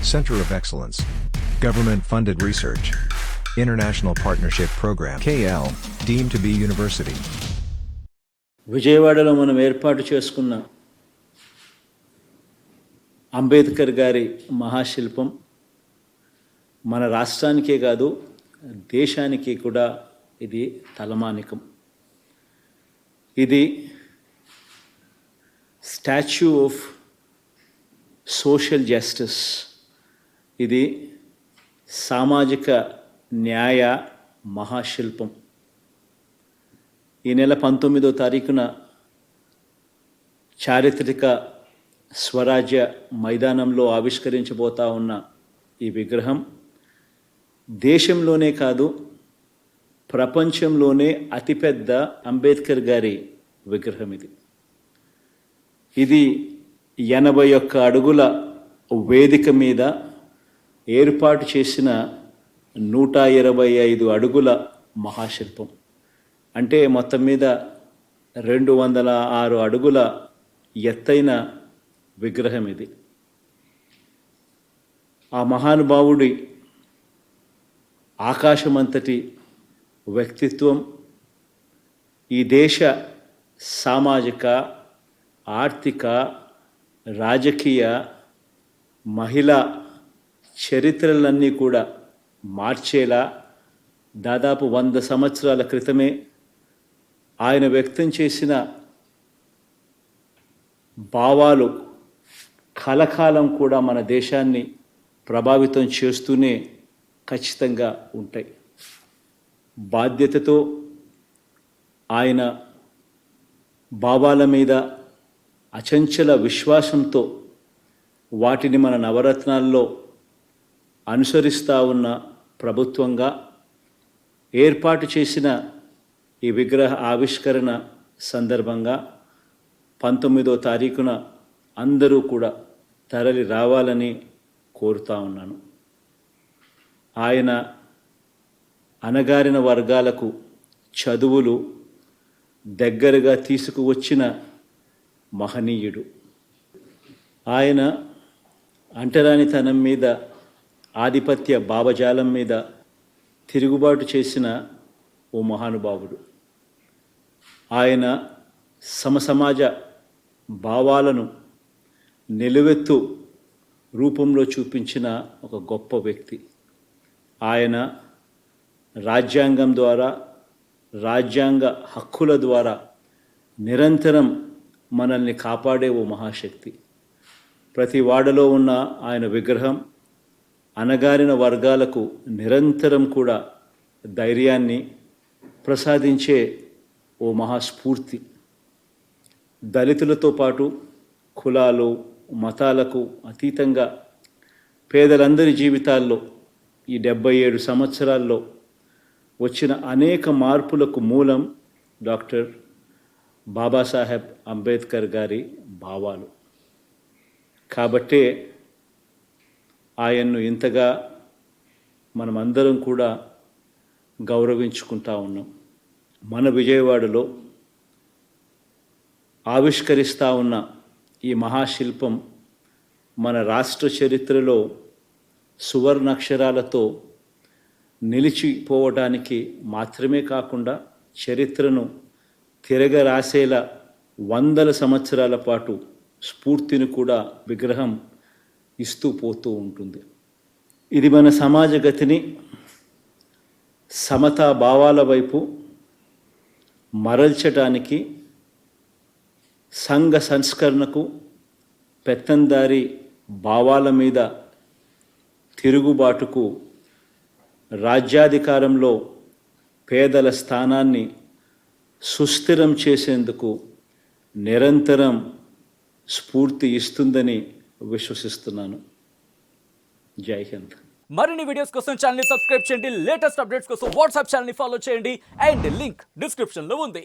Center of Excellence. Government-funded research. International Partnership Program KL, deemed to be university. విజయవాడలో మనం ఏర్పాటు చేసుకున్న అంబేద్కర్ గారి మహాశిల్పం మన రాష్ట్రానికే కాదు దేశానికి కూడా ఇది తలమానికం. ఇది స్టాచ్యూ ఆఫ్ సోషల్ జస్టిస్, ఇది సామాజిక న్యాయ మహాశిల్పం. ఈ నెల 19వ తారీఖున చారిత్రక స్వరాజ్య మైదానంలో ఆవిష్కరించబోతా ఉన్న ఈ విగ్రహం దేశంలోనే కాదు ప్రపంచంలోనే అతిపెద్ద అంబేద్కర్ గారి విగ్రహం. ఇది 81 అడుగుల వేదిక మీద ఏర్పాటు చేసిన 125 అడుగుల మహాశిల్పం. అంటే మొత్తం మీద 206 అడుగుల ఎత్తైన విగ్రహం ఇది. ఆ మహానుభావుడి ఆకాశమంతటి వ్యక్తిత్వం ఈ దేశ సామాజిక, ఆర్థిక, రాజకీయ, మహిళా చరిత్రలన్నీ కూడా మార్చేలా దాదాపు 100 సంవత్సరాల క్రితమే ఆయన వ్యక్తం చేసిన భావాలు కలకాలం కూడా మన దేశాన్ని ప్రభావితం చేస్తూనే ఖచ్చితంగా ఉంటాయి. బాధ్యతతో ఆయన భావాల మీద అచంచల విశ్వాసంతో వాటిని మన నవరత్నాల్లో అనుసరిస్తూ ఉన్న ప్రభుత్వంగా ఏర్పాటు చేసిన ఈ విగ్రహ ఆవిష్కరణ సందర్భంగా 19వ తారీఖున అందరూ కూడా తరలి రావాలని కోరుతా ఉన్నాను. ఆయన అణగారిన వర్గాలకు చదువులు దగ్గరగా తీసుకువచ్చిన మహనీయుడు. ఆయన అంటరానితనం మీద, ఆధిపత్య భావజాలం మీద తిరుగుబాటు చేసిన ఓ మహానుభావుడు. ఆయన సమసమాజ భావాలను నిలువెత్తు రూపంలో చూపించిన ఒక గొప్ప వ్యక్తి. ఆయన రాజ్యాంగం ద్వారా, రాజ్యాంగ హక్కుల ద్వారా నిరంతరం మనల్ని కాపాడే ఓ మహాశక్తి. ప్రతి వాడలో ఉన్న ఆయన విగ్రహం అణగారిన వర్గాలకు నిరంతరం కూడా ధైర్యాన్ని ప్రసాదించే ఓ మహాస్ఫూర్తి. దళితులతో పాటు కులాలు, మతాలకు అతీతంగా పేదలందరి జీవితాల్లో ఈ 77 సంవత్సరాల్లో వచ్చిన అనేక మార్పులకు మూలం డాక్టర్ బాబాసాహెబ్ అంబేద్కర్ గారి భావాలు. కాబట్టే ఆయన్ను ఇంతగా మనమందరం కూడా గౌరవించుకుంటా ఉన్నాం. మన విజయవాడలో ఆవిష్కరిస్తూ ఉన్న ఈ మహాశిల్పం మన రాష్ట్ర చరిత్రలో సువర్ణాక్షరాలతో నిలిచిపోవడానికి మాత్రమే కాకుండా చరిత్రను తిరగరాసేలా 100 సంవత్సరాల పాటు స్ఫూర్తిని కూడా విగ్రహం ఇస్తూ పోతూ ఉంటుంది. ఇది మన సమాజ గతిని సమతా భావాల వైపు మరల్చడానికి, సంఘ సంస్కరణకు, పెత్తందారి భావాల మీద తిరుగుబాటుకు, రాజ్యాధికారంలో పేదల స్థానాన్ని సుస్థిరం చేసేందుకు నిరంతరం స్ఫూర్తి ఇస్తుందని విశ్వసిస్తున్నాను. జై హింద్. మరిన్ని వీడియోస్ కోసం ఛానల్ ని సబ్స్క్రైబ్ చేయండి. లేటెస్ట్ అప్డేట్స్ కోసం వాట్సాప్ ఛానల్ ని ఫాలో చేయండి. అండ్ లింక్ డిస్క్రిప్షన్ లో ఉంది.